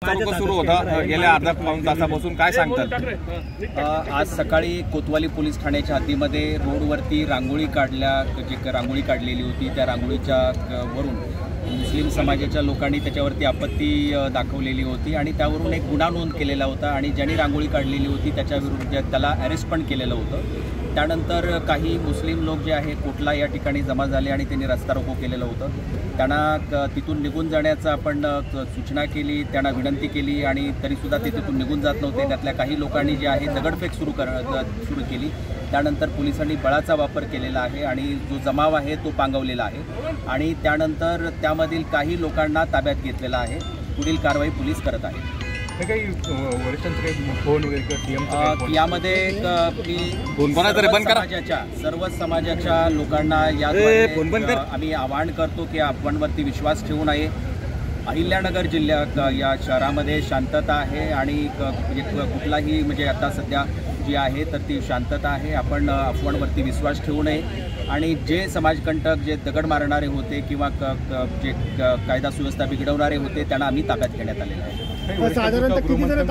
सुरू होता गेल्या अर्धा पाऊण तासापासून, काय सांगतात? आज सकाळी कोतवाली पोलीस ठाण्याच्या हद्दीमध्ये रोडवरती रांगोळी काढलेली होती. त्या रांगोळीच्या वरून मुस्लिम समाजाच्या लोकांनी त्याच्यावरती आपत्ती दाखवलेली होती आणि त्यावरून एक गुन्हा नोंद केलेला होता आणि ज्यांनी रांगोळी काढलेली होती त्याच्याविरुद्ध त्याला अरेस्ट पण केलेलं होतं. त्यानंतर काही मुस्लिम लोक जे आहे कोटला या ठिकाणी जमा झाले आणि त्यांनी रस्ता रोको केलेलं होतं. त्यांना तिथून निघून जाण्याचा आपण सूचना केली, त्यांना विनंती केली आणि तरीसुद्धा ते तिथून निघून जात नव्हते. त्यातल्या काही लोकांनी जे आहे दगडफेक सुरू केली. त्यानंतर पोलिसांनी बळाचा वापर केलेला आहे आणि जो जमाव आहे तो पांगवलेला आहे आणि त्यानंतर त्यामधील काही लोकांना ताब्यात घेतलेला आहे. पुढील कारवाई पोलीस करत आहे. यामध्ये सर्व समाजाच्या लोकांना आम्ही आवाहन करतो की आपणवरती विश्वास ठेवू नये. अहिल्यानगर जिल्ह्यात या शहरामध्ये शांतता आहे आणि कुठलाही म्हणजे आता सध्या जी आहे तर ती शांतता आहे. आपण अफवांवरती विश्वास ठेवू नये आणि जे समाजकंटक जे दगड मारणारे होते किंवा जे कायदा सुव्यवस्था बिघडवणारे होते त्यांना आम्ही ताब्यात घेण्यात आलेलं आहे. साधारणतः किती जण